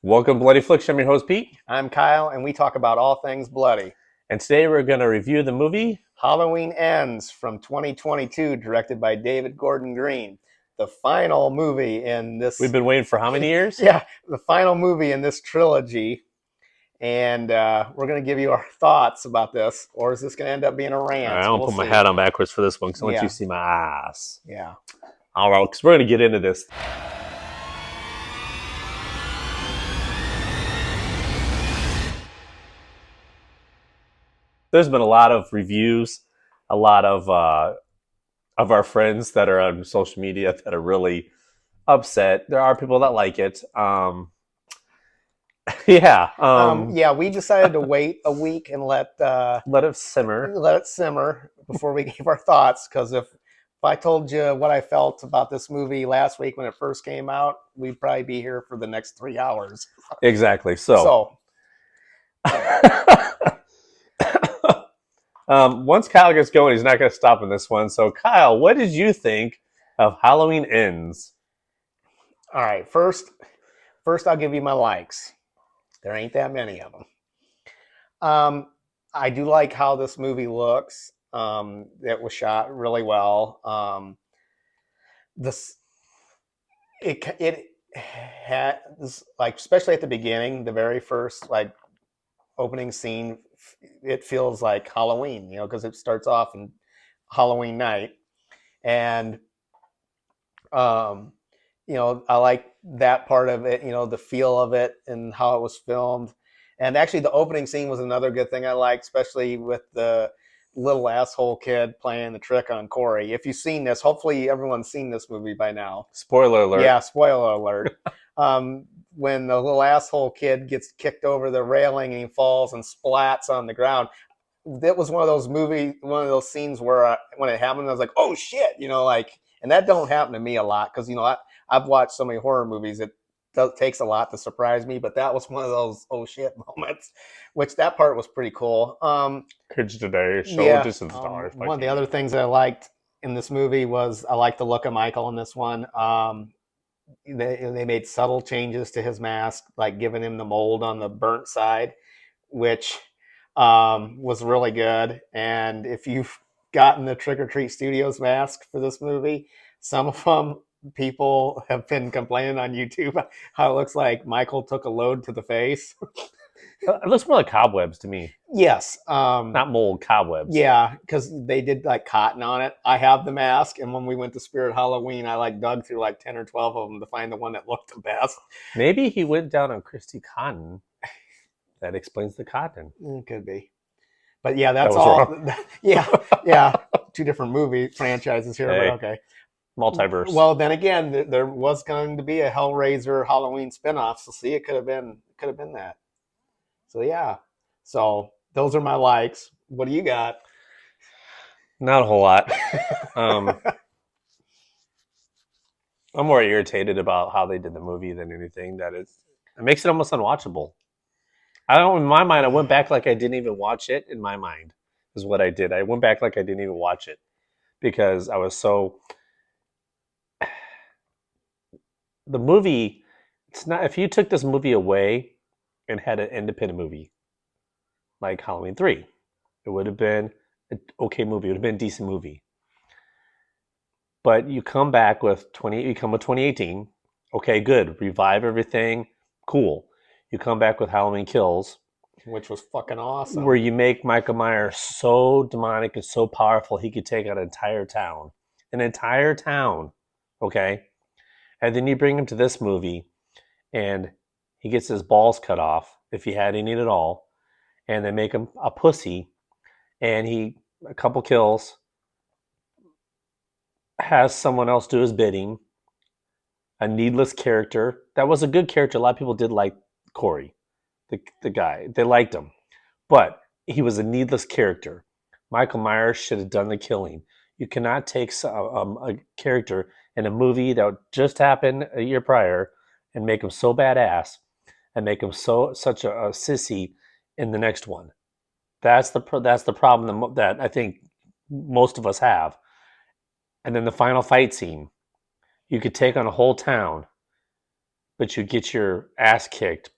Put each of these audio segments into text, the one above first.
Welcome to Bloody Flicks. I'm your host, Pete. I'm Kyle, and we talk about all things bloody. And today we're going to review the movie. Halloween Ends from 2022, directed by David Gordon Green. The final movie in We've this, been waiting for how many years? yeah, the final movie in this trilogy. And we're going to give you our thoughts about this, or is this going to end up being a All right, rant? I'm going to We'll put my see. hat on backwards for this one because I want you Yeah, to see my ass. yeah. All right, because we're going to get into this. There's been a lot of reviews, a lot of our friends that are on social media that are really upset. There are people that like it. Yeah. Yeah, we decided to wait a week and Let it simmer. let it simmer before we gave our thoughts. Because if I told you what I felt about this movie last week when it first came out, we'd probably be here for the next 3 hours. Exactly. So, So, once Kyle gets going, he's not going to stop in this one. So, Kyle, what did you think of Halloween Ends? all right, first I'll give you my likes. There ain't that many of them. I do like how this movie looks. It was shot really well. This it had this, like, especially at the beginning, the very first like opening scene, it feels like Halloween, because it starts off in Halloween night, and um, I like that part of it. The feel of it and how it was filmed, and actually, the opening scene was another good thing I liked, especially with the little asshole kid playing the trick on Corey. If you've seen this, hopefully everyone's seen this movie by now. Spoiler alert. Yeah, spoiler alert. um, when the little asshole kid gets kicked over the railing and he falls and splats on the ground, that was one of those scenes where when it happened, I was like, "Oh shit!" And that don't happen to me a lot because I've watched so many horror movies. It takes a lot to surprise me, but that was one of those "oh shit" moments, which that part was pretty coal. Kids today show Yeah. this is stars. One of the other things that I liked in this movie was I liked the look of Michael in this one. They made subtle changes to his mask, like giving him the mold on the burnt side, which was really good. And if you've gotten the Trick or Treat Studios mask for this movie, some of them people have been complaining on YouTube how it looks like Michael took a load to the face. It looks more like cobwebs to me, Yes. not mold, cobwebs. Yeah, because they did like cotton on it. I have the mask, and when we went to Spirit Halloween, I like dug through like 10 or 12 of them to find the one that looked the best. Maybe he went down on Christy Cotton. That explains the cotton. Could be. But yeah, That that's was all. wrong. Yeah, yeah. Two different movie franchises here, Hey, but okay. multiverse. Well, then again, there was going to be a Hellraiser Halloween spinoff, so see, it could have been that. So yeah. So those are my likes. What do you got? Not a whole lot. Um, I'm more irritated about how they did the movie than anything. It makes it almost unwatchable. I don't. In my mind, I went back like I didn't even watch it. In my mind, is what I did. I went back like I didn't even watch it because I was so. The movie, it's not. If you took this movie away and had an independent movie like Halloween 3, it would have been an okay movie. It would have been a decent movie. But you come back with 20. You come with 2018. Okay, good. Revive everything. Cool. You come back with Halloween Kills, Which was fucking awesome. where you make Michael Myers so demonic and so powerful he could take out an entire town. An entire town. Okay? And then you bring him to this movie and he gets his balls cut off, if he had any at all, and they make him a pussy, and a couple kills, has someone else do his bidding, a needless character. That was a good character. A lot of people did like Corey, the guy. They liked him. But he was a needless character. Michael Myers should have done the killing. You cannot take a character in a movie that just happened a year prior and make him so badass and make him such a sissy in the next one. That's the problem that I think most of us have. And then the final fight scene, you could take on a whole town but you get your ass kicked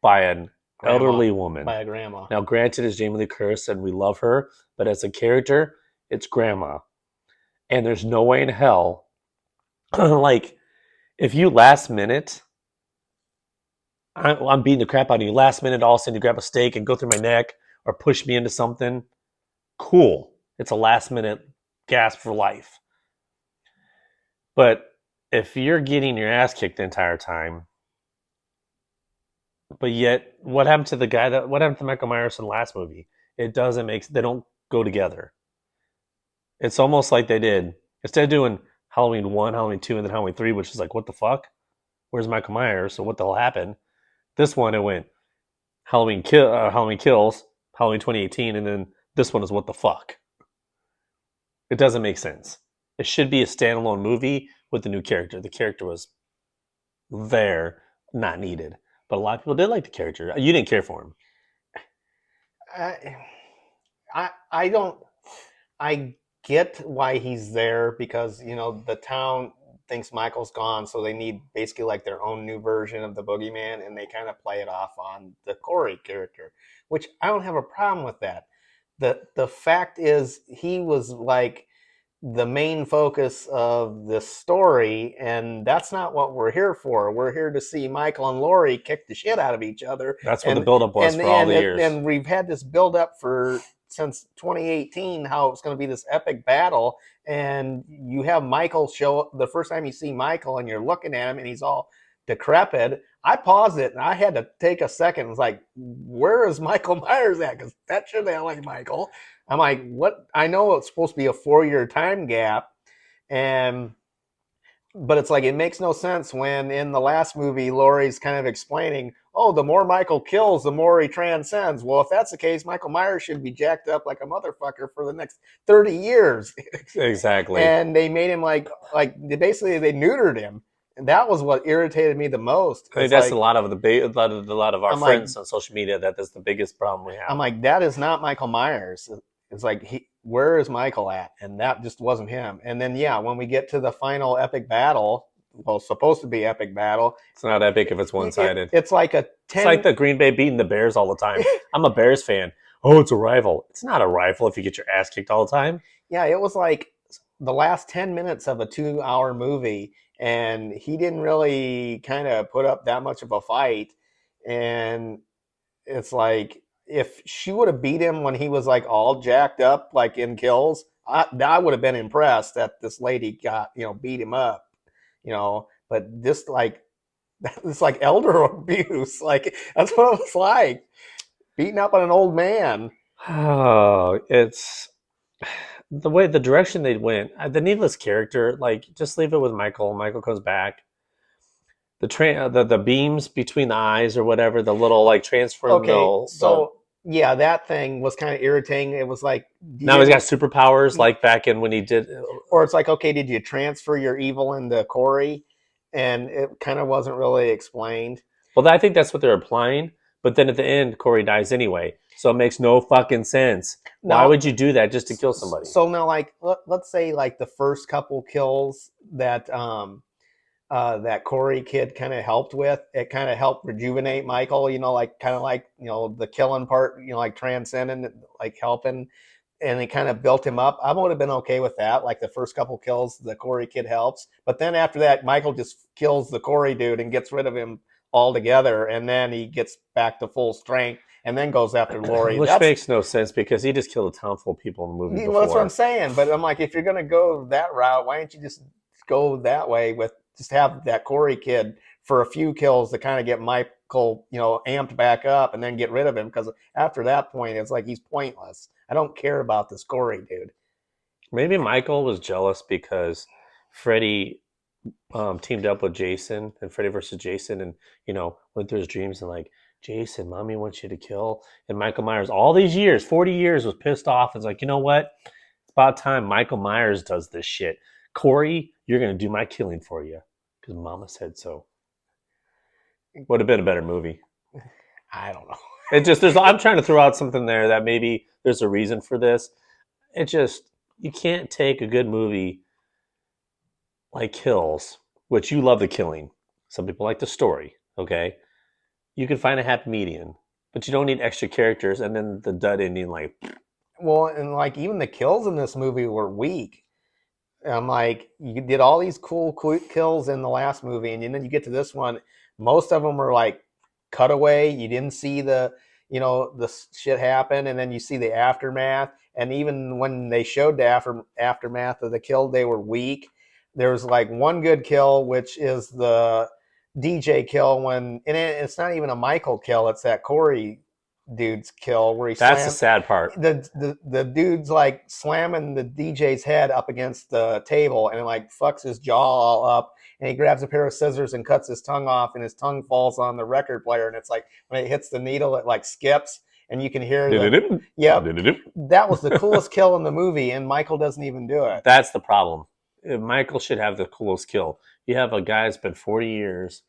by an elderly woman. By a grandma. Now, granted, it's Jamie Lee Curtis, and we love her, but as a character, it's grandma. And there's no way in hell, like, if you last minute, I'm beating the crap out of you. Last minute, all of a sudden, you grab a steak and go through my neck or push me into something. Cool. It's a last minute gasp for life. But if you're getting your ass kicked the entire time, but yet, what happened to the guy that? What happened to Michael Myers in the last movie? It doesn't make. They don't go together. It's almost like they did instead of doing Halloween 1, Halloween 2, and then Halloween 3, which is like, what the fuck? Where's Michael Myers? So what the hell happened? This one, it went Halloween Kills, Halloween 2018, and then this one is what the fuck? It doesn't make sense. It should be a standalone movie with a new character. The character was there, not needed. But a lot of people did like the character. You didn't care for him. I don't. I get why he's there because the town thinks Michael's gone, so they need basically like their own new version of the boogeyman, and they kind of play it off on the Corey character, which I don't have a problem with that. The fact is he was like the main focus of the story, and that's not what we're here for. We're here to see Michael and Laurie kick the shit out of each other. That's what the buildup was for all the years. And we've had this buildup since 2018, how it's going to be this epic battle, and you have Michael show up. The first time you see Michael and you're looking at him and he's all decrepit, I paused it and I had to take a second. It's like, where is Michael Myers at? Because that should have like Michael. I'm like, what? I know it's supposed to be a 4-year time gap, but it's like it makes no sense when in the last movie Laurie's kind of explaining, oh, the more Michael kills, the more he transcends. Well, if that's the case, Michael Myers should be jacked up like a motherfucker for the next 30 years. Exactly. And they made him like basically they neutered him. And that was what irritated me the most. I mean, that's a lot of our friends on social media. That's the biggest problem we have. I'm like, that is not Michael Myers. It's like, where is Michael at? And that just wasn't him. And then, when we get to the final epic battle, well, supposed to be epic battle. It's not epic if it's one-sided. It's like It's like the Green Bay beating the Bears all the time. I'm a Bears fan. Oh, it's a rival. It's not a rival if you get your ass kicked all the time. Yeah, it was like the last 10 minutes of a 2-hour movie, and he didn't really kind of put up that much of a fight. And it's like, if she would have beat him when he was like all jacked up, like in Kills, I would have been impressed that this lady got, beat him up, but this it's like elder abuse. Like, that's what it was like, beating up on an old man. Oh, it's the direction they went. The needless character, like, just leave it with Michael. Michael comes back. The beams between the eyes or whatever, the little like transfer. Okay, that thing was kind of irritating. It was like, now he's got superpowers like back in when he did. Or it's like, okay, did you transfer your evil into Corey? And it kind of wasn't really explained. Well, I think that's what they're applying. But then at the end, Corey dies anyway. So it makes no fucking sense. Why would you do that just to kill somebody? So now, like, let's say like the first couple kills that that Corey kid kind of helped with, it kind of helped rejuvenate Michael, like kind of like, the killing part, like transcending, like helping, and it kind of built him up. I would have been okay with that. Like the first couple kills, the Corey kid helps. But then after that, Michael just kills the Corey dude and gets rid of him altogether. And then he gets back to full strength and then goes after Laurie. Which makes no sense because he just killed a ton full of people in the movie before. Well, that's what I'm saying. But I'm like, if you're going to go that route, why don't you just go that way with just have that Corey kid for a few kills to kind of get Michael, amped back up and then get rid of him? Because after that point, it's like he's pointless. I don't care about this Corey dude. Maybe Michael was jealous because Freddy teamed up with Jason and Freddy versus Jason and, went through his dreams and like, Jason, mommy wants you to kill. And Michael Myers, all these years, 40 years, was pissed off. It's like, you know what? It's about time Michael Myers does this shit. Corey, you're going to do my killing for you because mama said so. Would have been a better movie. I don't know. I'm trying to throw out something there that maybe there's a reason for this. You can't take a good movie like Kills, which you love the killing Some people like the story. Okay, you can find a happy median, but you don't need extra characters and then the dud ending. Like, Well, and like even the kills in this movie were weak. I'm like, you did all these cool kills in the last movie, and then you get to this one. Most of them are like cutaway. You didn't see the shit happen, and then you see the aftermath. And even when they showed the aftermath of the kill, they were weak. There's like one good kill, which is the DJ kill it's not even a Michael kill. It's that Corey dude's kill where he that's the slams sad part. the dude's like slamming the DJ's head up against the table and it like fucks his jaw all up, and he grabs a pair of scissors and cuts his tongue off, and his tongue falls on the record player, and it's like when it hits the needle it like skips and you can hear that was the coolest kill in the movie, and Michael doesn't even do it. That's the problem. Michael should have the coolest kill. You have a guy that's been 40 years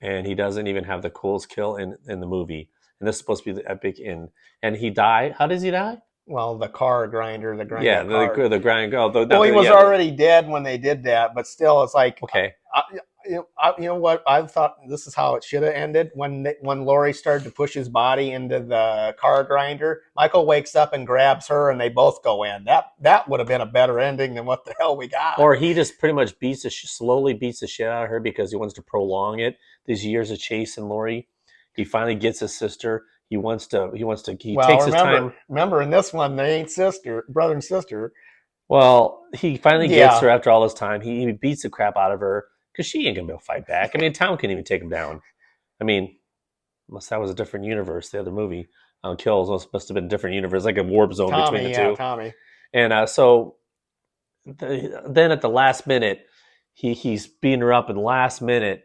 and he doesn't even have the coolest kill in the movie. And this is supposed to be the epic end. And he died. How does he die? Well, the car grinder, the grinder. Yeah, the grind. Well, he was already dead when they did that, but still, it's like, okay. You know what? I thought this is how it should have ended when Laurie started to push his body into the car grinder. Michael wakes up and grabs her, and they both go in. That would have been a better ending than what the hell we got. Or he just pretty much slowly beats the shit out of her because he wants to prolong it. These years of chasing Laurie. He finally gets his sister. He takes his time. Remember, in this one, they ain't brother and sister. Well, he finally gets her after all this time. He beats the crap out of her because she ain't going to be able to fight back. I mean, Tom can't even take him down. I mean, unless that was a different universe, the other movie. Kills must have been a different universe, like a warp zone between the two. Tommy. And then at the last minute, he's beating her up, and the last minute,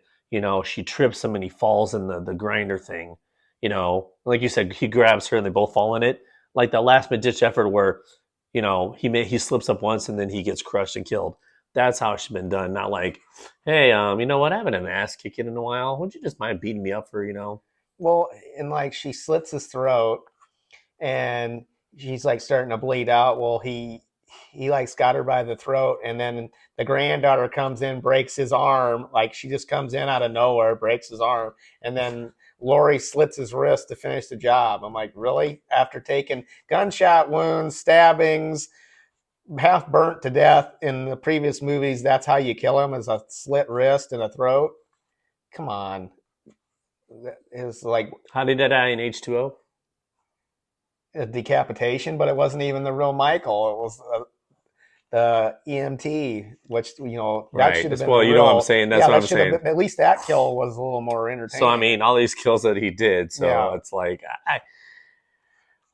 she trips him and he falls in the grinder thing. Like you said, he grabs her and they both fall in it. Like the last minute ditch effort where, he slips up once and then he gets crushed and killed. That's how it should have been done. Not like, hey, you know what? I haven't had an ass kicking in a while. Would you just mind beating me up for, Well, and like she slits his throat and she's like starting to bleed out. Well, he like got her by the throat, and then the granddaughter comes in, breaks his arm. Like she just comes in out of nowhere, breaks his arm, and then Laurie slits his wrist to finish the job. I'm like, really? After taking gunshot wounds, stabbings, half burnt to death in the previous movies, that's how you kill him, is a slit wrist and a throat? Come on. It's like, how did that die in H2O? A decapitation, but it wasn't even the real Michael. It was the EMT, which that should have been. Well, what I'm saying. That's what I'm saying. At least that kill was a little more entertaining. So I mean, all these kills that he did. So it's like, a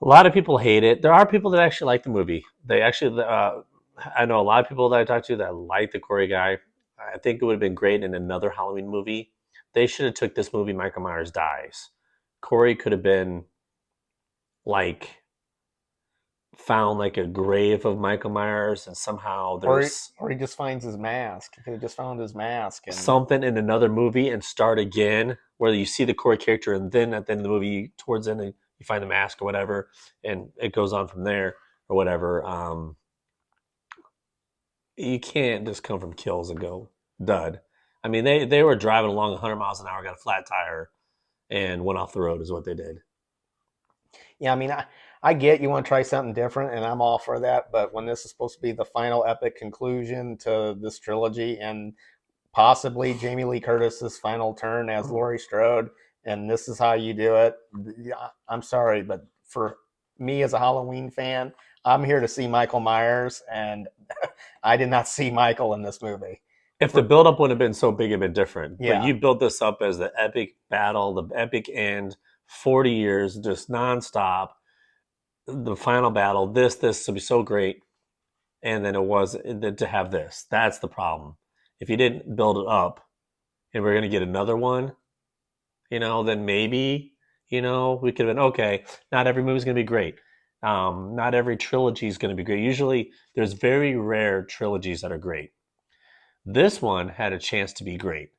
lot of people hate it. There are people that actually like the movie. They actually, I know a lot of people that I talked to that like the Corey guy. I think it would have been great in another Halloween movie. They should have took this movie, Michael Myers Dies. Corey could have been like found like a grave of Michael Myers, and somehow there's or he just finds his mask. He just found his mask and something in another movie and start again, where you see the Corey character and then at the end of the movie, towards the end, you find the mask or whatever, and it goes on from there or whatever. You can't just come from kills and go dud. I mean, they were driving along 100 miles an hour, got a flat tire, and went off the road is what they did. Yeah, I mean, I get you want to try something different, and I'm all for that. But when this is supposed to be the final epic conclusion to this trilogy, and possibly Jamie Lee Curtis's final turn as Laurie Strode, and this is how you do it, I'm sorry, but for me as a Halloween fan, I'm here to see Michael Myers, and I did not see Michael in this movie. If the buildup would have been so big, it'd been different. Yeah. But you built this up as the epic battle, the epic end, 40 years, just nonstop. The final battle, this will be so great. And then to have this. That's the problem. If you didn't build it up and we're going to get another one, then maybe, we could have been, okay, not every movie's going to be great. Not every trilogy is going to be great. Usually there's very rare trilogies that are great. This one had a chance to be great.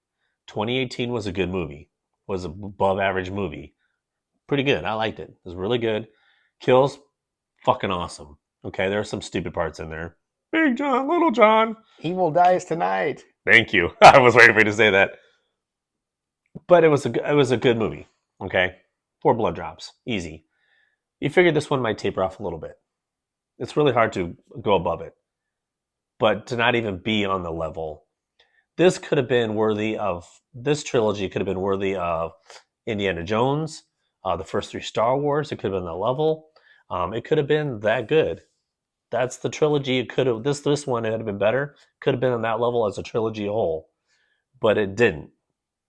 2018 was a good movie. Was an above average movie. Pretty good. I liked it. It was really good. Kills, fucking awesome. Okay, there are some stupid parts in there. Big John, Little John. Evil dies tonight. Thank you. I was waiting for you to say that. But it was a good movie. Okay, 4 blood drops, easy. You figured this one might taper off a little bit. It's really hard to go above it, but to not even be on the level. This could have been worthy of this trilogy. Could have been worthy of Indiana Jones, the first 3 Star Wars. It could have been that level. It could have been that good. That's the trilogy. It could have this one. It would have been better. Could have been on that level as a trilogy whole, but it didn't.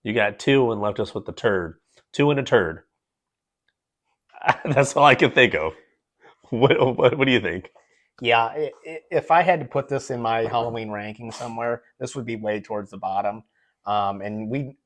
You got 2 and left us with the turd. 2 and a turd. That's all I can think of. What do you think? Yeah, if I had to put this in my Halloween ranking somewhere, this would be way towards the bottom. And we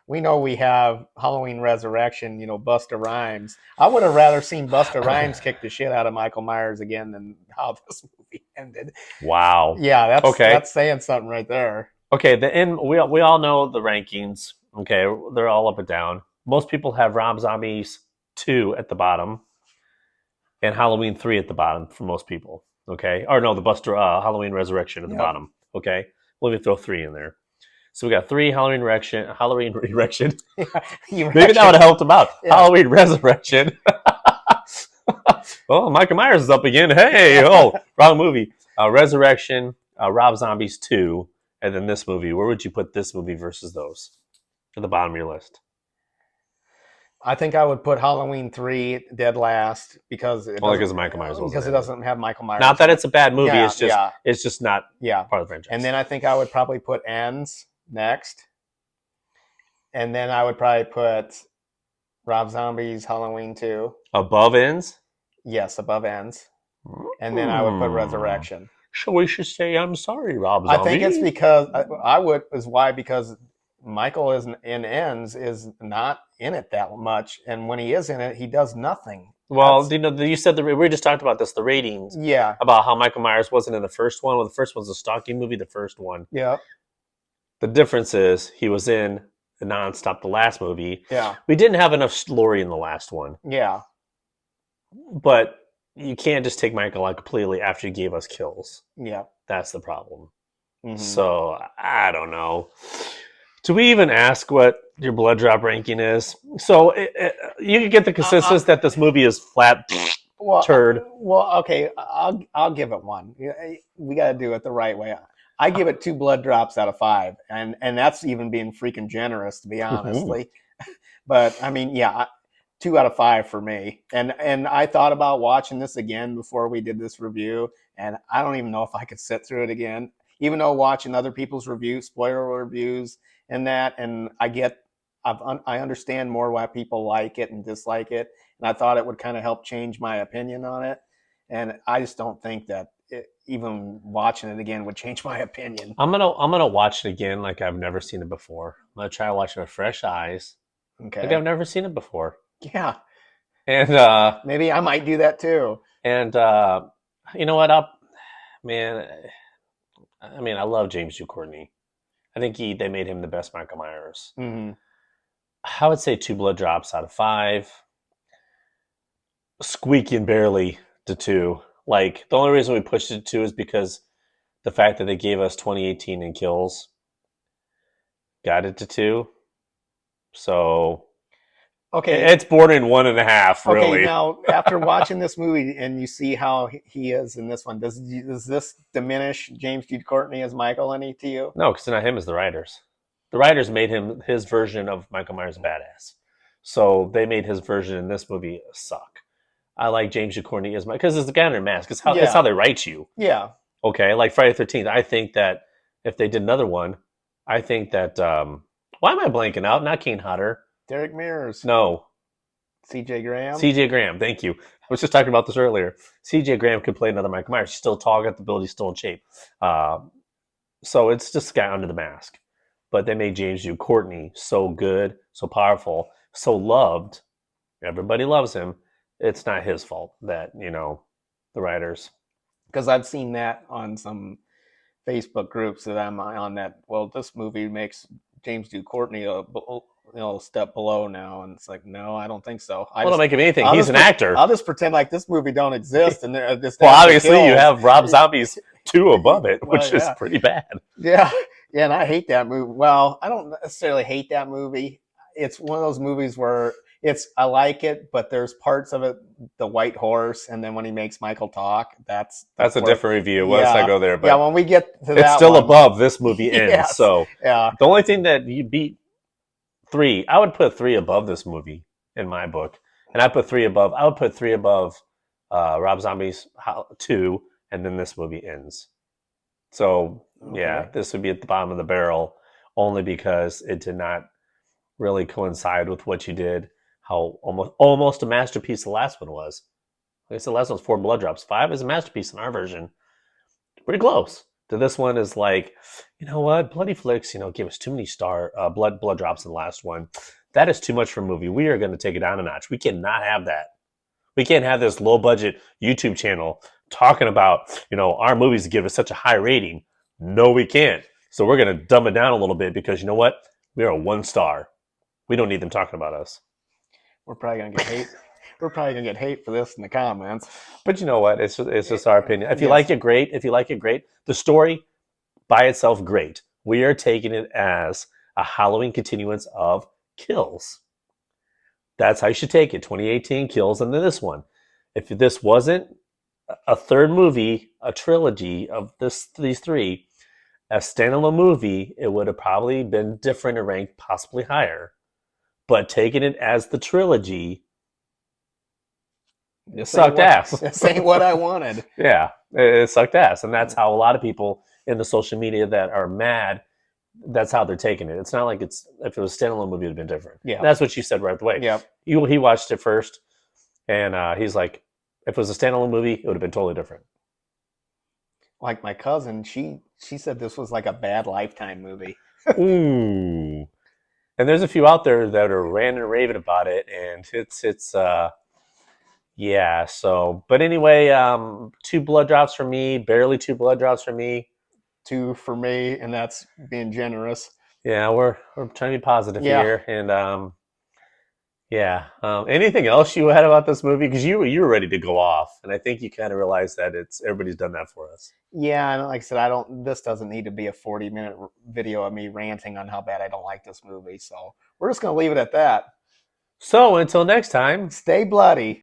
know we have Halloween Resurrection. Busta Rhymes. I would have rather seen Busta Rhymes kick the shit out of Michael Myers again than how this movie ended. Wow. Yeah, Okay. that's saying something right there. Okay, we all know the rankings. Okay, they're all up and down. Most people have Rob Zombie's 2 at the bottom, and Halloween 3 at the bottom for most people. Okay, or no, the Buster Halloween Resurrection at the bottom. Okay, let me throw 3 in there. So we got 3 Halloween Resurrection. Maybe that would have helped them out. Yeah. Halloween Resurrection. Oh, Michael Myers is up again. Hey, wrong movie. Resurrection, Rob Zombie's 2, and then this movie. Where would you put this movie versus those? At the bottom of your list. I think I would put Halloween 3 dead last because because Michael Myers because it doesn't have Michael Myers. Not that it's a bad movie. Yeah, it's just not part of the franchise. And then I think I would probably put Ends next, and then I would probably put Rob Zombie's Halloween 2 above Ends. Yes, above Ends, and then I would put Resurrection. So we should say I'm sorry, Rob Zombie. I think it's because because Michael is in Ends is not in it that much, and when he is in it, he does nothing. Well, you said we just talked about this, the ratings. Yeah. About how Michael Myers wasn't in the first one. Well, the first one's a stalking movie. The first one. Yeah. The difference is he was in the nonstop the last movie. Yeah. We didn't have enough story in the last one. Yeah. But you can't just take Michael out completely after you gave us kills. Yeah. That's the problem. Mm-hmm. So I don't know. Do we even ask what your blood drop ranking is? So you can get the consensus that this movie is flat turd. Well, okay, I'll give it 1. We got to do it the right way. I give it 2 blood drops out of 5, and that's even being freaking generous, to be honestly. But I mean, 2 out of 5 for me. And I thought about watching this again before we did this review, and I don't even know if I could sit through it again. Even though watching other people's reviews, spoiler reviews, and I understand more why people like it and dislike it, and I thought it would kind of help change my opinion on it. And I just don't think that even watching it again would change my opinion. I'm gonna watch it again like I've never seen it before. I'm gonna try to watch it with fresh eyes. Okay. Like I've never seen it before. Yeah. And maybe I might do that too. And you know what? I love James Ducournau. I think they made him the best Michael Myers. Mm-hmm. I would say 2 blood drops out of 5. Squeaking barely to 2. Like, the only reason we pushed it to 2 is because the fact that they gave us 2018 in kills got it to 2. So, okay, it's bordering 1.5, really. Okay, now, after watching this movie and you see how he is in this one, does this diminish James Ducournau as Michael any to you? No, because it's not him as the writers. The writers made his version of Michael Myers badass. So they made his version in this movie suck. I like James Ducournau as because it's the guy under a mask. It's how they write you. Yeah. Okay, like Friday the 13th. I think that if they did another one, I think that why am I blanking out? Not Kane Hodder. Derek Mears. No. C.J. Graham. C.J. Graham. Thank you. I was just talking about this earlier. C.J. Graham could play another Michael Myers. He's still tall, got the ability, still in shape. So it's just a guy under the mask. But they made James Ducournau so good, so powerful, so loved. Everybody loves him. It's not his fault that, the writers. Because I've seen that on some Facebook groups that I'm on that, well, this movie makes James Ducournau a step below now. And it's like, no, I don't think so. Don't make him anything. He's an actor. I'll just pretend like this movie don't exist. And this well, obviously you have Rob Zombie's 2 above it, which is pretty bad. Yeah. Yeah, and I hate that movie. Well, I don't necessarily hate that movie. it's one of those movies where I like it, but there's parts of it, the white horse, and then when he makes Michael talk, that's That's a where, different review. Let's not yeah, go there, yeah. but When we get to it's that still one, above this movie ends. yes, So yeah, the only thing that you beat 3, I would put 3 above this movie in my book, and I would put 3 above Rob Zombie's 2, and then this movie ends. So yeah, okay. this would be at the bottom of the barrel only because it did not really coincide with what you did. How almost a masterpiece the last one was. Like I said, the last one's 4 blood drops. 5 is a masterpiece in our version. Pretty close. To this one is like, you know what? Bloody Flicks, gave us too many blood drops in the last one. That is too much for a movie. We are going to take it down a notch. We cannot have that. We can't have this low budget YouTube channel talking about, our movies give us such a high rating. No, we can't. So we're going to dumb it down a little bit because you know what? We are a 1 star. We don't need them talking about us. We're probably gonna get hate. We're probably gonna get hate for this in the comments. But you know what? It's just our opinion. If you Yes. like it, great. If you like it, great. The story by itself, great. We are taking it as a Halloween continuance of Kills. That's how you should take it. 2018 Kills, and then this one. If this wasn't a third movie, a trilogy of these 3, a standalone movie, it would have probably been different and ranked possibly higher. But taking it as the trilogy, it sucked ass. This ain't what I wanted. Yeah, it sucked ass. And that's how a lot of people in the social media that are mad, that's how they're taking it. It's not like if it was a standalone movie, it would have been different. Yeah. And that's what you said right away. Yeah. He watched it first, and he's like, if it was a standalone movie, it would have been totally different. Like my cousin, she said this was like a bad Lifetime movie. Ooh. And there's a few out there that are ranting and raving about it, and it's yeah. So, but anyway, 2 blood drops for me, barely 2 blood drops for me. 2 for me, and that's being generous. Yeah, we're trying to be positive Yeah. here, and yeah. Anything else you had about this movie? Because you were ready to go off, and I think you kind of realized that everybody's done that for us. Yeah, and like I said, this doesn't need to be a 40-minute video of me ranting on how bad I don't like this movie. So we're just gonna leave it at that. So until next time. Stay bloody.